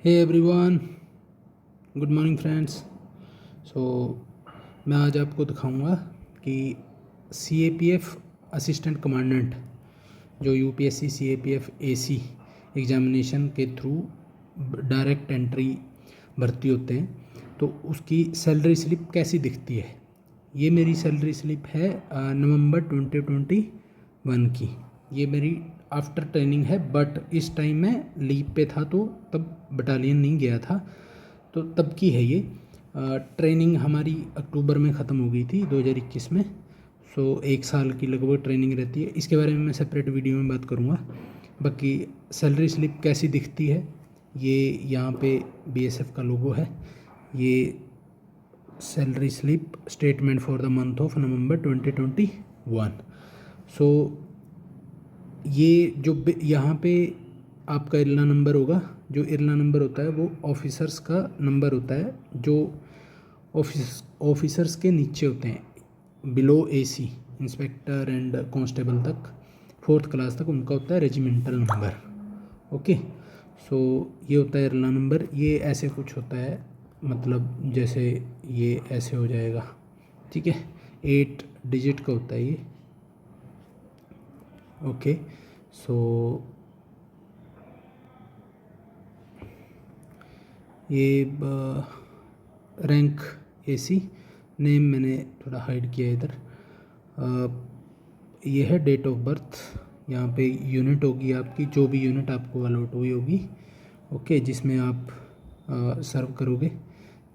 हे everyone, good morning friends. So मैं आज आपको दिखाऊंगा कि CAPF असिस्टेंट कमांडेंट जो UPSC CAPF AC एग्जामिनेशन के थ्रू डायरेक्ट एंट्री भर्ती होते हैं तो उसकी सैलरी स्लिप कैसी दिखती है। ये मेरी सैलरी स्लिप है नवंबर 2021 की। ये मेरी आफ्टर ट्रेनिंग है, बट इस टाइम मैं लीव पे था तो तब बटालियन नहीं गया था, तो तब की है ये। ट्रेनिंग हमारी अक्टूबर में ख़त्म हो गई थी 2021 में। सो 1 साल की लगभग ट्रेनिंग रहती है। इसके बारे में मैं सेपरेट वीडियो में बात करूँगा। बाकी सैलरी स्लिप कैसी दिखती है, ये यहाँ पे BSF का लोगो है। ये salary slip statement for the month of November 2021। सो ये जो यहाँ पे आपका इरला नंबर होगा, जो इरला नंबर होता है वो ऑफिसर्स का नंबर होता है, जो ऑफिसर्स के नीचे होते हैं below AC, inspector and constable तक, 4th क्लास तक उनका होता है रेजिमेंटल नंबर। ओके, सो ये होता है इरला नंबर। ये ऐसे कुछ होता है, मतलब जैसे ये ऐसे हो जाएगा, ठीक है। 8 डिजिट का होता है ये। ओके, सो ये रैंक AC, नेम मैंने थोड़ा हाइड किया इधर। ये है डेट ऑफ बर्थ। यहाँ पे यूनिट होगी आपकी, जो भी यूनिट आपको अलॉट हुई होगी, ओके, जिसमें आप सर्व करोगे।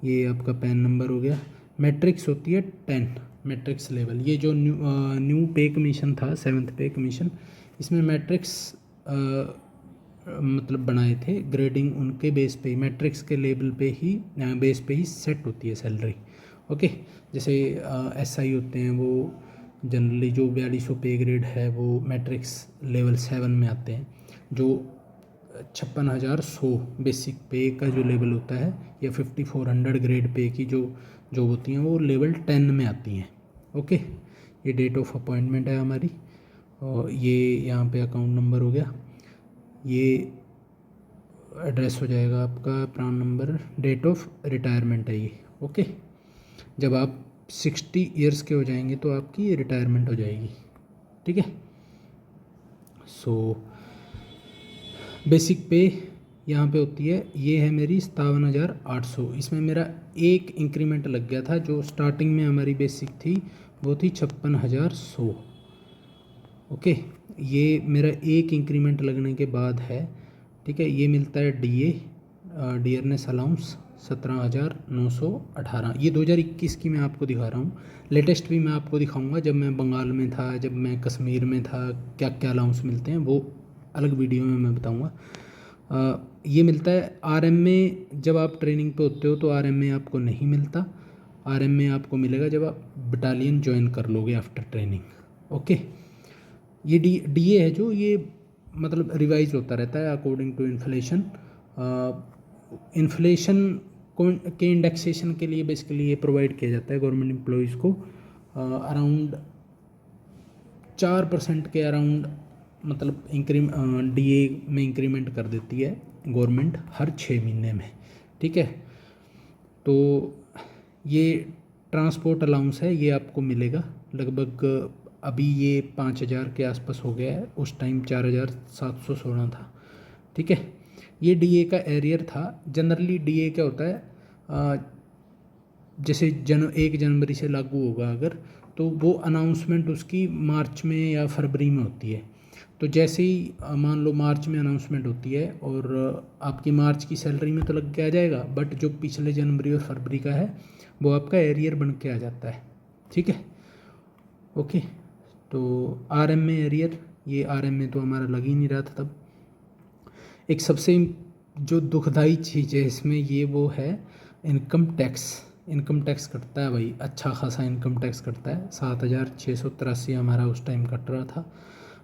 ये आपका पैन नंबर हो गया। मैट्रिक्स होती है 10 मैट्रिक्स लेवल। ये जो न्यू पे कमीशन था, 7th पे कमीशन, इसमें मैट्रिक्स मतलब बनाए थे। ग्रेडिंग उनके बेस पे, मैट्रिक्स के लेवल पे ही, बेस पे ही सेट होती है सैलरी। ओके, जैसे SI होते हैं, वो जनरली जो 4200 पे ग्रेड है वो मैट्रिक्स लेवल 7 में आते हैं। जो 56,100 बेसिक पे का जो लेवल होता है, या 5400 ग्रेड पे की जो होती हैं, वो लेवल 10 में आती हैं। ओके, ये डेट ऑफ अपॉइंटमेंट है हमारी, और ये यहाँ पे अकाउंट नंबर हो गया। ये एड्रेस हो जाएगा आपका, PRAN number. Date of retirement है ये। ओके, जब आप 60 ईयर्स के हो जाएंगे तो आपकी रिटायरमेंट हो जाएगी, ठीक है। सो बेसिक पे यहाँ पे होती है, ये है मेरी 57,800। इसमें मेरा एक इंक्रीमेंट लग गया था। जो स्टार्टिंग में हमारी बेसिक थी वो थी 56,100। ओके, ये मेरा एक इंक्रीमेंट लगने के बाद है, ठीक है। ये मिलता है डियरनेस अलाउंस 17,918। ये 2021 की मैं आपको दिखा रहा हूँ। लेटेस्ट भी मैं आपको दिखाऊंगा, जब मैं बंगाल में था, जब मैं कश्मीर में था, क्या क्या अलाउंस मिलते हैं वो अलग वीडियो में मैं बताऊंगा। ये मिलता है RM में। जब आप ट्रेनिंग पे होते हो तो RM में आपको नहीं मिलता। RM में आपको मिलेगा जब आप बटालियन ज्वाइन कर लोगे आफ्टर ट्रेनिंग। ओके, ये DA है जो ये मतलब रिवाइज होता रहता है अकॉर्डिंग टू इन्फ्लेशन। इन्फ्लेशन के इंडेक्सेशन के लिए बेसिकली ये प्रोवाइड किया जाता है गवर्नमेंट एम्प्लॉयज़ को। अराउंड 4% के अराउंड, मतलब DA में इंक्रीमेंट कर देती है गवर्नमेंट हर 6 महीने में, ठीक है। तो ये ट्रांसपोर्ट अलाउंस है, ये आपको मिलेगा लगभग। अभी ये 5,000 के आसपास हो गया है, उस टाइम 4,716 था, ठीक है। ये DA का एरियर था। जनरली DA क्या होता है, जैसे 1 जनवरी से लागू होगा अगर, तो वो अनाउंसमेंट उसकी मार्च में या फरवरी में होती है। तो जैसे ही मान लो मार्च में अनाउंसमेंट होती है और आपकी मार्च की सैलरी में तो लग के आ जाएगा, बट जो पिछले जनवरी और फरवरी का है वो आपका एरियर बन के आ जाता है, ठीक है। ओके, तो RM में एरियर, ये RM में तो हमारा लग ही नहीं रहा था तब। एक सबसे जो दुखदाई चीज़ है इसमें, ये वो है इनकम टैक्स। इनकम टैक्स कटता है भाई, अच्छा खासा इनकम टैक्स कटता है। 7,683 हमारा उस टाइम कट रहा था,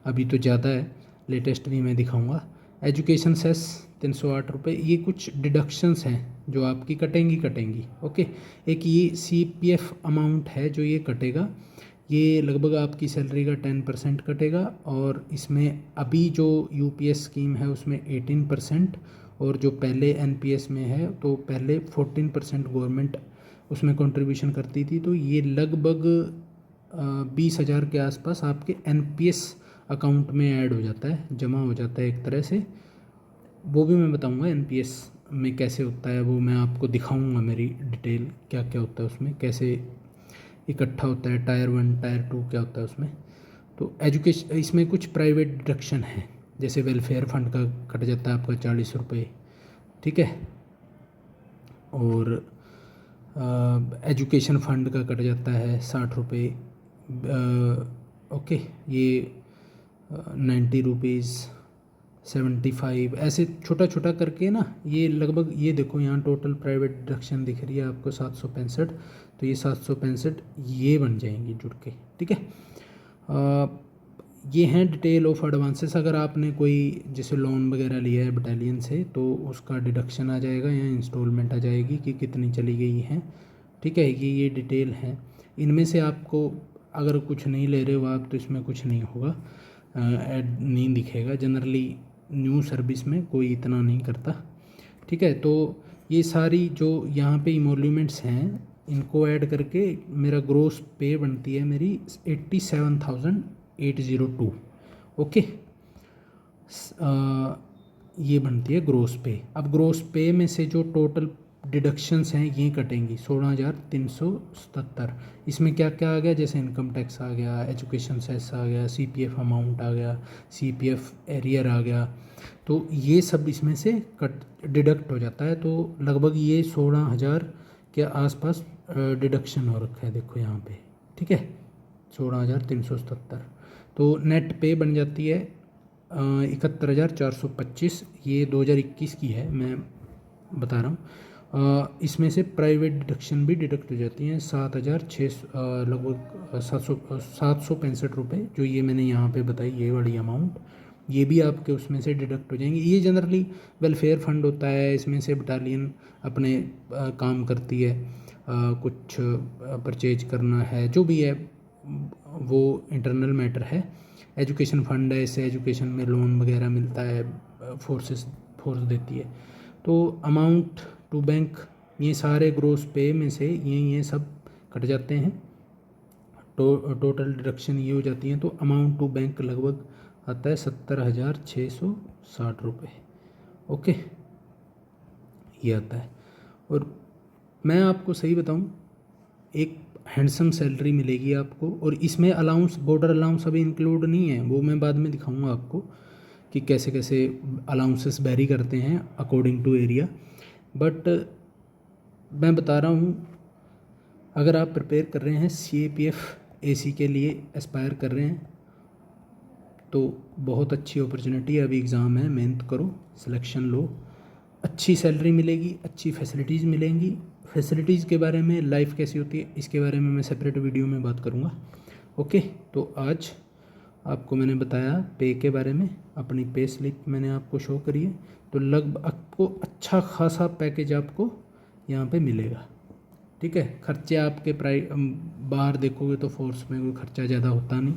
अभी तो ज़्यादा है। लेटेस्ट भी मैं दिखाऊंगा। एजुकेशन सेस 308 रुपये। ये कुछ डिडक्शंस हैं जो आपकी कटेंगी। ओके, एक ये CPF अमाउंट है जो ये कटेगा। ये लगभग आपकी सैलरी का 10% कटेगा, और इसमें अभी जो UPS स्कीम है उसमें 18%, और जो पहले एनपीएस में है तो पहले 14% गवर्नमेंट उसमें कंट्रीब्यूशन करती थी, तो ये लगभग 20,000 के आसपास आपके एनपीएस अकाउंट में ऐड हो जाता है, जमा हो जाता है एक तरह से। वो भी मैं बताऊंगा एनपीएस में कैसे होता है, वो मैं आपको दिखाऊंगा मेरी डिटेल क्या क्या होता है उसमें, कैसे इकट्ठा होता है, टायर 1 टायर 2 क्या होता है उसमें। तो एजुकेशन इसमें कुछ प्राइवेट डिडक्शन है, जैसे वेलफेयर फंड का कट जाता है आपका 40 रुपये, ठीक है, और एजुकेशन फंड का कट जाता है 60 रुपये, ओके, ये 90 रुपीज़, 75, ऐसे छोटा छोटा करके ना, ये लगभग, ये देखो यहाँ टोटल प्राइवेट डिडक्शन दिख रही है आपको 765, तो ये 765 ये बन जाएंगी जुड़ के, ठीक है। ये हैं डिटेल ऑफ एडवांसेस। अगर आपने कोई जैसे लोन वगैरह लिया है बटालियन से तो उसका डिडक्शन आ जाएगा, या इंस्टॉलमेंट आ जाएगी कि कितनी चली गई है, ठीक है। ये डिटेल है, इनमें से आपको अगर कुछ नहीं ले रहे हो आप तो इसमें कुछ नहीं होगा, ऐड नहीं दिखेगा। जनरली न्यू सर्विस में कोई इतना नहीं करता, ठीक है। तो ये सारी जो यहाँ पे इमोल्यूमेंट्स हैं इनको ऐड करके मेरा ग्रोस पे बनती है मेरी 87,802, ओके। ये बनती है ग्रोस पे। अब ग्रोस पे में से जो टोटल डिडक्शंस हैं ये कटेंगी 16,377। इसमें क्या क्या आ गया, जैसे इनकम टैक्स आ गया, एजुकेशन सेस आ गया, सीपीएफ अमाउंट आ गया, सीपीएफ एरियर आ गया, तो ये सब इसमें से कट डिडक्ट हो जाता है। तो लगभग ये 16,000 के आसपास डिडक्शन हो रखा है, देखो यहाँ पे, ठीक है, 16,377। तो नेट पे बन जाती है 71,425, ये 2021 की है मैं बता रहा हूँ। इसमें से प्राइवेट डिडक्शन भी डिडक्ट हो जाती हैं 7,600, लगभग 765 रुपये, जो ये मैंने यहाँ पे बताई ये वाली अमाउंट, ये भी आपके उसमें से डिडक्ट हो जाएंगी। ये जनरली वेलफेयर फंड होता है, इसमें से बटालियन अपने काम करती है, कुछ परचेज करना है, जो भी है वो इंटरनल मैटर है। एजुकेशन फंड है, इससे एजुकेशन में लोन वगैरह मिलता है, फोर्स देती है। तो अमाउंट टू बैंक, ये सारे ग्रोस पे में से ये सब कट जाते हैं, टोटल डिडक्शन ये हो जाती हैं। तो अमाउंट टू बैंक लगभग आता है 70,660 रुपये, ओके, ये आता है। और मैं आपको सही बताऊं, एक हैंडसम सैलरी मिलेगी आपको, और इसमें अलाउंस, बॉर्डर अलाउंस अभी इंक्लूड नहीं है, वो मैं बाद में दिखाऊंगा आपको कि कैसे कैसे अलाउंसेस वेरी करते हैं अकॉर्डिंग टू एरिया। बट मैं बता रहा हूँ, अगर आप प्रिपेयर कर रहे हैं CAPF AC के लिए, एस्पायर कर रहे हैं, तो बहुत अच्छी अपॉर्चुनिटी है, अभी एग्ज़ाम है, मेहनत करो, सिलेक्शन लो, अच्छी सैलरी मिलेगी, अच्छी फैसिलिटीज़ मिलेंगी। फैसिलिटीज़ के बारे में, लाइफ कैसी होती है इसके बारे में मैं सेपरेट वीडियो में बात करूँगा, ओके। तो आज आपको मैंने बताया पे के बारे में, अपनी पे स्लिप मैंने आपको शो करी है, तो लगभग आपको अच्छा खासा पैकेज आपको यहाँ पे मिलेगा, ठीक है। खर्चे आपके बाहर देखोगे तो फोर्स में कोई खर्चा ज़्यादा होता नहीं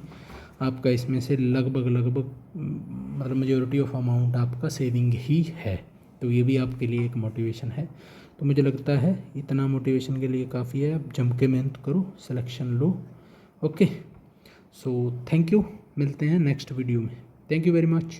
आपका, इसमें से लगभग मतलब मेजॉरिटी ऑफ अमाउंट आपका सेविंग ही है। तो ये भी आपके लिए एक मोटिवेशन है। तो मुझे लगता है इतना मोटिवेशन के लिए काफ़ी है। आप जम के मेहनत करो, selection low, okay. So thank you, मिलते हैं नेक्स्ट वीडियो में। Thank you very much.